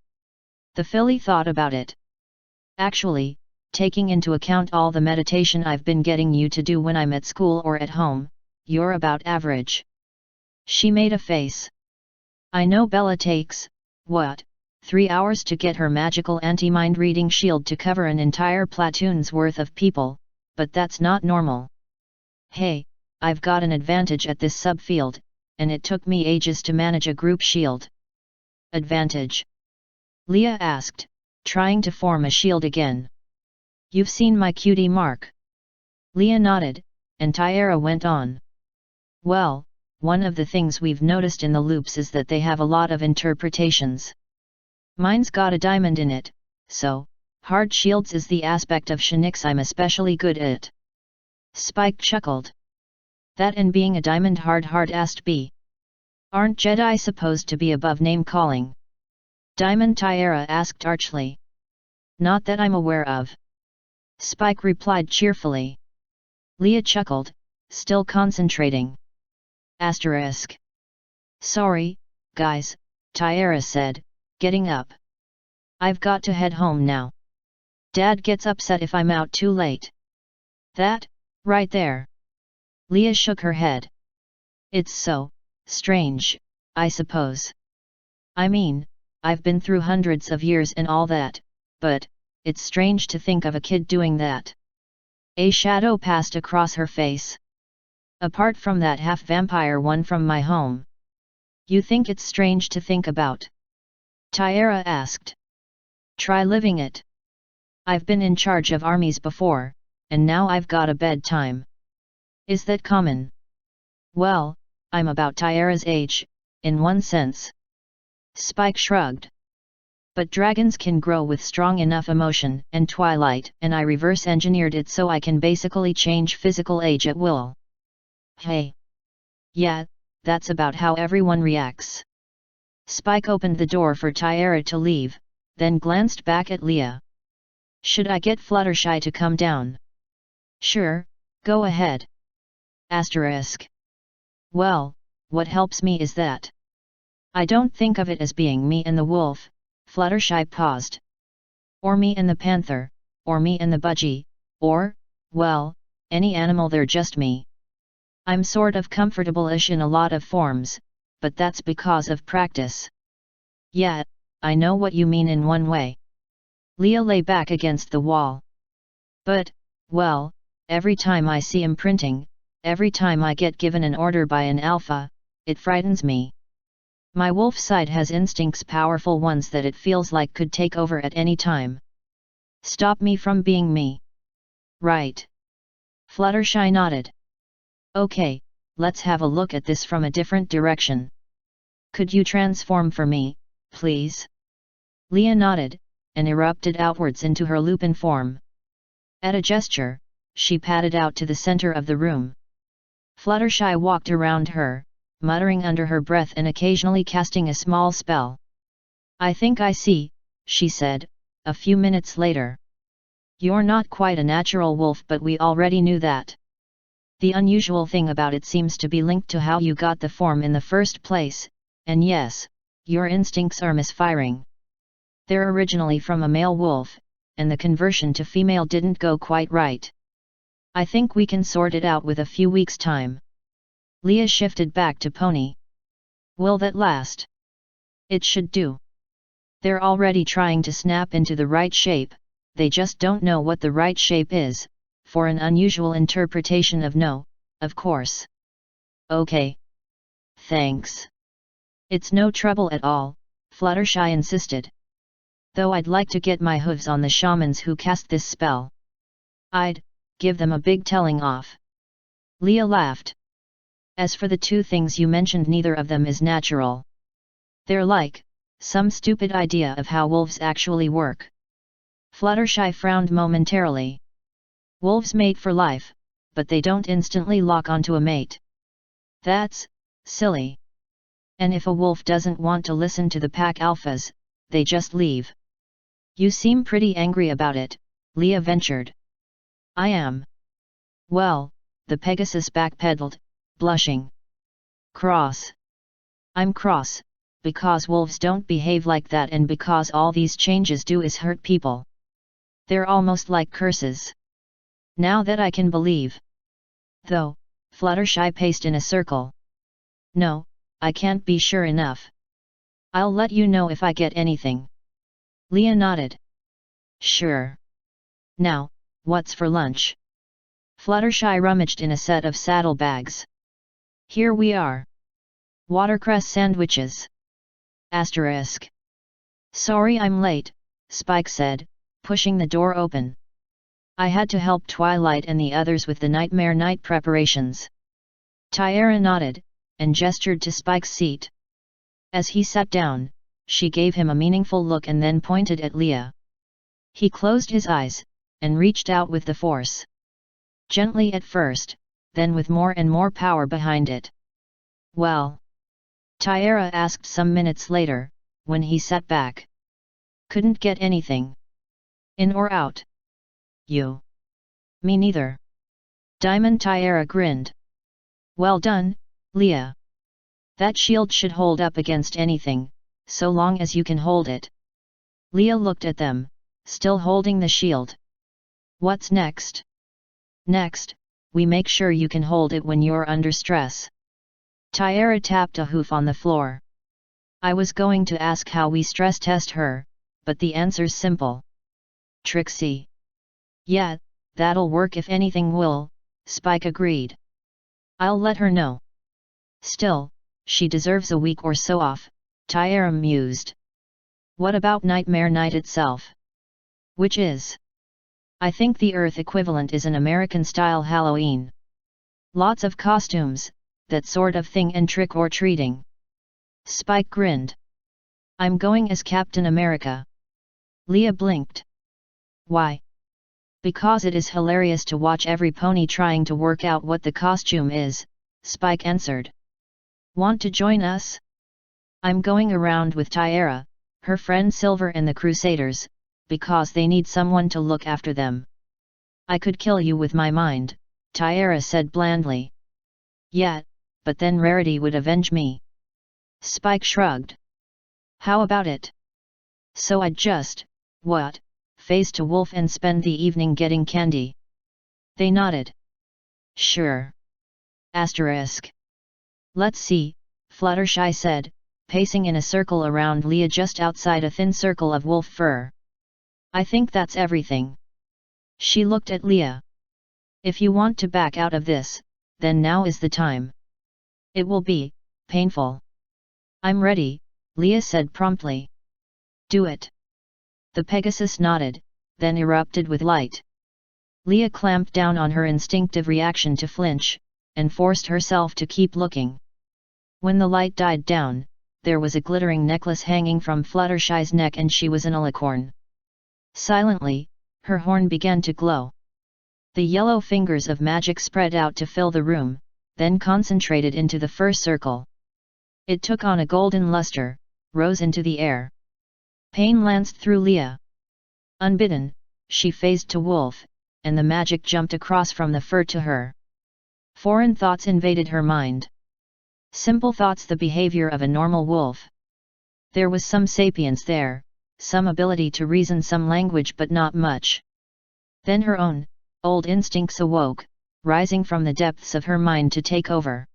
The filly thought about it. Actually, taking into account all the meditation I've been getting you to do when I'm at school or at home, you're about average. She made a face. I know Bella takes, what, 3 hours to get her magical anti-mind reading shield to cover an entire platoon's worth of people, but that's not normal. Hey, I've got an advantage at this subfield, and it took me ages to manage a group shield. Advantage? Leah asked, trying to form a shield again. You've seen my cutie mark. Leah nodded, and Tyara went on. Well, one of the things we've noticed in the loops is that they have a lot of interpretations. Mine's got a diamond in it, so, hard shields is the aspect of Shinix I'm especially good at. Spike chuckled. That and being a diamond hard-asked B. Aren't Jedi supposed to be above name-calling? Diamond Tyara asked archly. Not that I'm aware of. Spike replied cheerfully. Leah chuckled, still concentrating. Asterisk. Sorry, guys, Tyara said, getting up. I've got to head home now. Dad gets upset if I'm out too late. That, right there. Leah shook her head. It's so strange, I suppose. I mean, I've been through hundreds of years and all that, but it's strange to think of a kid doing that. A shadow passed across her face. Apart from that half-vampire one from my home. You think it's strange to think about? Tyara asked. Try living it. I've been in charge of armies before, and now I've got a bedtime. Is that common? Well, I'm about Tyara's age, in one sense. Spike shrugged. But dragons can grow with strong enough emotion, and Twilight and I reverse-engineered it so I can basically change physical age at will. Hey. Yeah, that's about how everyone reacts. Spike opened the door for Tyara to leave, then glanced back at Leah. Should I get Fluttershy to come down? Sure, go ahead. Asterisk. Well, what helps me is that I don't think of it as being me and the wolf. Fluttershy paused. Or me and the panther, or me and the budgie, or, well, any animal, they're just me. I'm sort of comfortable-ish in a lot of forms, but that's because of practice. Yeah, I know what you mean in one way. Leah lay back against the wall. But, well, every time I see imprinting, every time I get given an order by an alpha, it frightens me. My wolf side has instincts, powerful ones that it feels like could take over at any time. Stop me from being me. Right. Fluttershy nodded. Okay, let's have a look at this from a different direction. Could you transform for me, please? Leah nodded, and erupted outwards into her lupin form. At a gesture, she padded out to the center of the room. Fluttershy walked around her, muttering under her breath and occasionally casting a small spell. I think I see, she said, a few minutes later. You're not quite a natural wolf, but we already knew that. The unusual thing about it seems to be linked to how you got the form in the first place, and yes, your instincts are misfiring. They're originally from a male wolf, and the conversion to female didn't go quite right. I think we can sort it out with a few weeks' time. Leah shifted back to Pony. Will that last? It should do. They're already trying to snap into the right shape, they just don't know what the right shape is, for an unusual interpretation of no, of course. Okay. Thanks. It's no trouble at all, Fluttershy insisted. Though I'd like to get my hooves on the shamans who cast this spell. I'd give them a big telling off. Leah laughed. As for the two things you mentioned, neither of them is natural. They're like some stupid idea of how wolves actually work. Fluttershy frowned momentarily. Wolves mate for life, but they don't instantly lock onto a mate. That's silly. And if a wolf doesn't want to listen to the pack alphas, they just leave. You seem pretty angry about it, Leah ventured. I am. Well, the Pegasus backpedaled, blushing. Cross. I'm cross, because wolves don't behave like that and because all these changes do is hurt people. They're almost like curses. Now that I can believe. Though, Fluttershy paced in a circle. No, I can't be sure enough. I'll let you know if I get anything. Leah nodded. Sure. Now, what's for lunch? Fluttershy rummaged in a set of saddlebags. Here we are. Watercress sandwiches. Asterisk. Sorry I'm late, Spike said, pushing the door open. I had to help Twilight and the others with the nightmare night preparations. Tyara nodded, and gestured to Spike's seat. As he sat down, she gave him a meaningful look and then pointed at Leah. He closed his eyes, and reached out with the force. Gently at first, then with more and more power behind it. Well? Tyara asked some minutes later, when he sat back. Couldn't get anything. In or out? You. Me neither. Diamond. Tyara grinned. Well done, Leah. That shield should hold up against anything, so long as you can hold it. Leah looked at them, still holding the shield. What's next? Next, we make sure you can hold it when you're under stress. Tyara tapped a hoof on the floor. I was going to ask how we stress test her, but the answer's simple. Trixie. Yeah, that'll work if anything will, Spike agreed. I'll let her know. Still, she deserves a week or so off, Tyara mused. What about Nightmare Night itself? Which is? I think the Earth equivalent is an American-style Halloween. Lots of costumes, that sort of thing, and trick-or-treating. Spike grinned. I'm going as Captain America. Leah blinked. Why? Because it is hilarious to watch every pony trying to work out what the costume is, Spike answered. Want to join us? I'm going around with Tyara, her friend Silver, and the Crusaders, because they need someone to look after them. I could kill you with my mind, Tyara said blandly. Yeah, but then Rarity would avenge me. Spike shrugged. How about it? So I'd just, face to Wolf and spend the evening getting candy? They nodded. Sure. Asterisk. Let's see, Fluttershy said, pacing in a circle around Leah just outside a thin circle of wolf fur. I think that's everything. She looked at Leah. If you want to back out of this, then now is the time. It will be painful. I'm ready, Leah said promptly. Do it. The Pegasus nodded, then erupted with light. Leah clamped down on her instinctive reaction to flinch, and forced herself to keep looking. When the light died down, there was a glittering necklace hanging from Fluttershy's neck, and she was an alicorn. Silently, her horn began to glow. The yellow fingers of magic spread out to fill the room, then concentrated into the fur circle. It took on a golden luster, rose into the air. Pain lanced through Leah. Unbidden, she phased to Wolf, and the magic jumped across from the fur to her. Foreign thoughts invaded her mind. Simple thoughts, the behavior of a normal wolf. There was some sapience there, some ability to reason, some language, but not much. Then her own, old instincts awoke, rising from the depths of her mind to take over.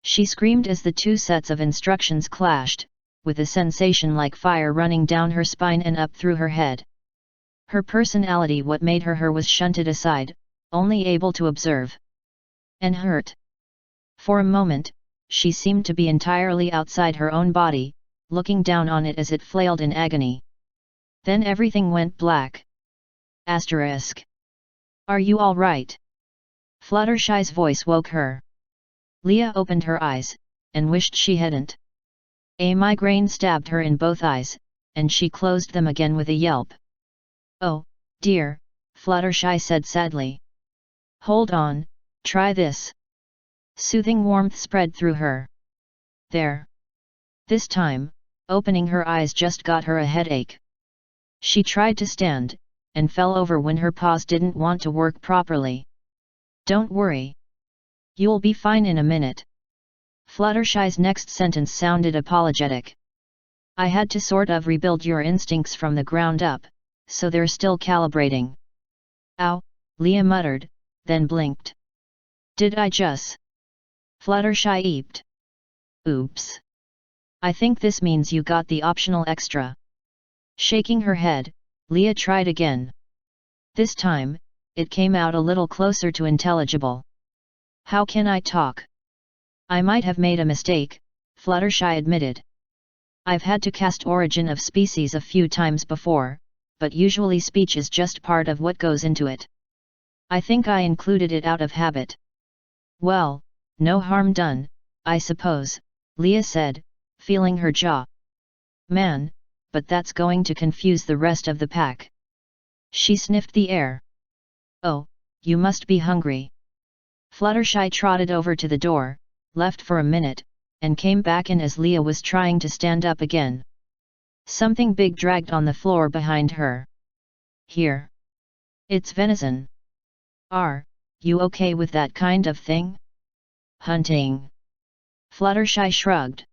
She screamed as the two sets of instructions clashed, with a sensation like fire running down her spine and up through her head. Her personality, what made her her, was shunted aside, only able to observe. And hurt. For a moment, she seemed to be entirely outside her own body, looking down on it as it flailed in agony. Then everything went black. Asterisk. Are you all right? Fluttershy's voice woke her. Leah opened her eyes, and wished she hadn't. A migraine stabbed her in both eyes, and she closed them again with a yelp. Oh, dear, Fluttershy said sadly. Hold on, try this. Soothing warmth spread through her. There. This time, opening her eyes just got her a headache. She tried to stand, and fell over when her paws didn't want to work properly. Don't worry. You'll be fine in a minute. Fluttershy's next sentence sounded apologetic. I had to sort of rebuild your instincts from the ground up, so they're still calibrating. Ow, Leah muttered, then blinked. Did I just? Fluttershy eeped. Oops. I think this means you got the optional extra. Shaking her head, Leah tried again. This time, it came out a little closer to intelligible. How can I talk? I might have made a mistake, Fluttershy admitted. I've had to cast Origin of Species a few times before, but usually speech is just part of what goes into it. I think I included it out of habit. Well, no harm done, I suppose, Leah said, feeling her jaw. Man, but that's going to confuse the rest of the pack. She sniffed the air. Oh, you must be hungry. Fluttershy trotted over to the door, left for a minute, and came back in as Leah was trying to stand up again. Something big dragged on the floor behind her. Here. It's venison. Are you okay with that kind of thing? Hunting. Fluttershy shrugged.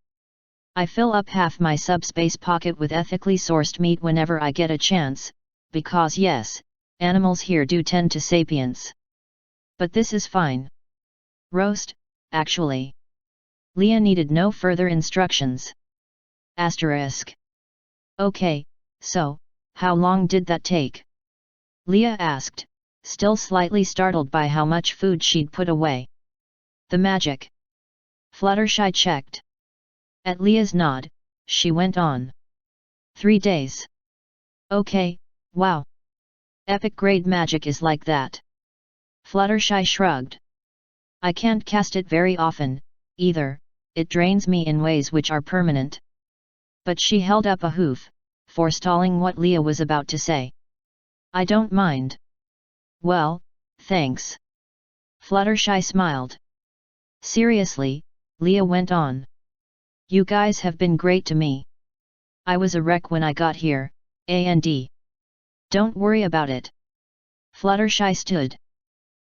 I fill up half my subspace pocket with ethically sourced meat whenever I get a chance, because yes, animals here do tend to sapience. But this is fine. Roast, actually. Leah needed no further instructions. Asterisk. Okay, so, how long did that take? Leah asked, still slightly startled by how much food she'd put away. The magic. Fluttershy checked. At Leah's nod, she went on. 3 days. Okay, wow. Epic grade magic is like that. Fluttershy shrugged. I can't cast it very often, either, it drains me in ways which are permanent. But she held up a hoof, forestalling what Leah was about to say. I don't mind. Well, thanks. Fluttershy smiled. Seriously, Leah went on. You guys have been great to me. I was a wreck when I got here, and don't worry about it. Fluttershy stood.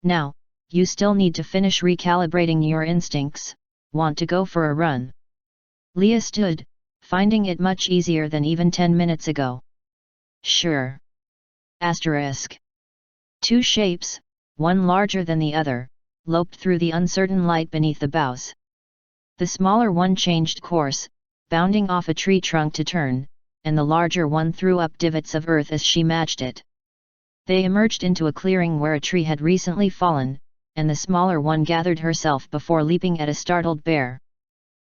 Now, you still need to finish recalibrating your instincts. Want to go for a run? Leah stood, finding it much easier than even 10 minutes ago. Sure. Asterisk. 2 shapes, one larger than the other, loped through the uncertain light beneath the boughs. The smaller one changed course, bounding off a tree trunk to turn, and the larger one threw up divots of earth as she matched it. They emerged into a clearing where a tree had recently fallen, and the smaller one gathered herself before leaping at a startled bear.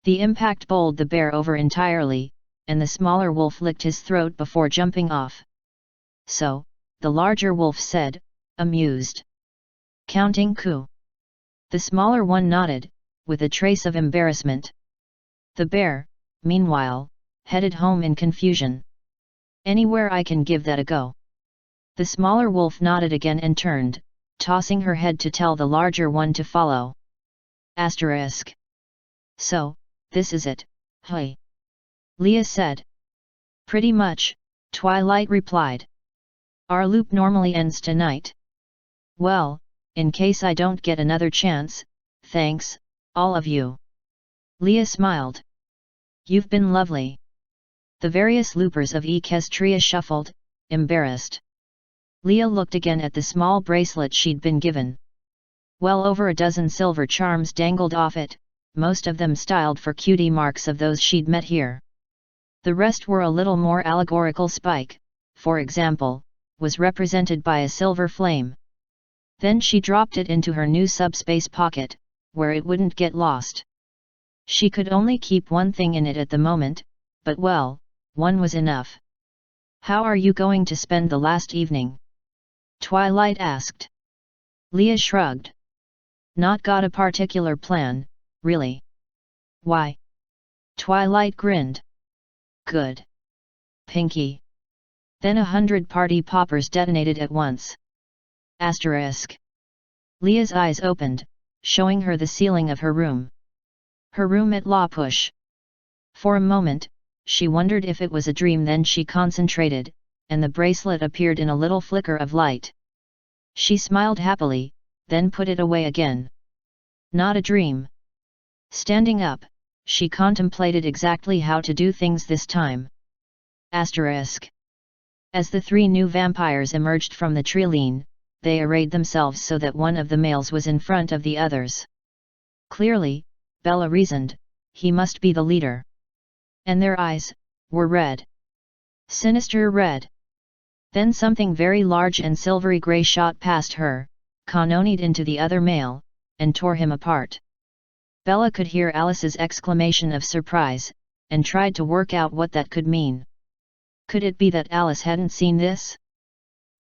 The impact bowled the bear over entirely, and the smaller wolf licked his throat before jumping off. So, the larger wolf said, amused. Counting coup. The smaller one nodded, with a trace of embarrassment. The bear, meanwhile, headed home in confusion. Anywhere I can give that a go. The smaller wolf nodded again and turned, tossing her head to tell the larger one to follow. Asterisk. So, this is it, hey? Leah said. Pretty much, Twilight replied. Our loop normally ends tonight. Well, in case I don't get another chance, thanks, all of you. Leah smiled. You've been lovely. The various loopers of Equestria shuffled, embarrassed. Leah looked again at the small bracelet she'd been given. Well over a dozen silver charms dangled off it, most of them styled for cutie marks of those she'd met here. The rest were a little more allegorical. Spike, for example, was represented by a silver flame. Then she dropped it into her new subspace pocket, where it wouldn't get lost. She could only keep one thing in it at the moment, but well, one was enough. How are you going to spend the last evening? Twilight asked. Leah shrugged. Not got a particular plan, really. Why? Twilight grinned. Good. Pinkie. Then 100 party poppers detonated at once. Asterisk. Leah's eyes opened, showing her the ceiling of her room. Her room at La Push. For a moment, she wondered if it was a dream, then she concentrated, and the bracelet appeared in a little flicker of light. She smiled happily, then put it away again. Not a dream. Standing up, she contemplated exactly how to do things this time. Asterisk. As the 3 new vampires emerged from the treeline, they arrayed themselves so that one of the males was in front of the others. Clearly, Bella reasoned, he must be the leader. And their eyes were red. Sinister red. Then something very large and silvery grey shot past her, cannoned into the other male, and tore him apart. Bella could hear Alice's exclamation of surprise, and tried to work out what that could mean. Could it be that Alice hadn't seen this?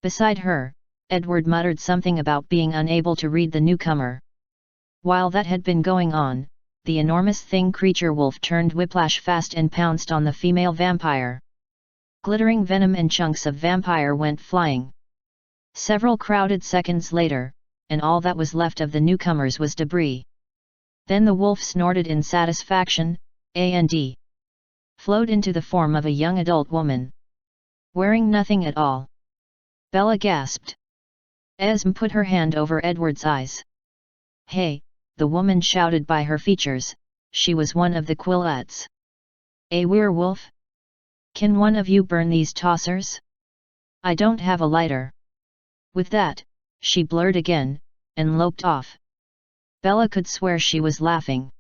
Beside her, Edward muttered something about being unable to read the newcomer. While that had been going on, the enormous thing creature wolf turned whiplash fast and pounced on the female vampire. Glittering venom and chunks of vampire went flying. Several crowded seconds later, and all that was left of the newcomers was debris. Then the wolf snorted in satisfaction, and flowed into the form of a young adult woman. Wearing nothing at all. Bella gasped. Esme put her hand over Edward's eyes. Hey, the woman shouted by her features, she was one of the Quillettes. A werewolf? Can one of you burn these tossers? I don't have a lighter. With that, she blurred again, and loped off. Bella could swear she was laughing.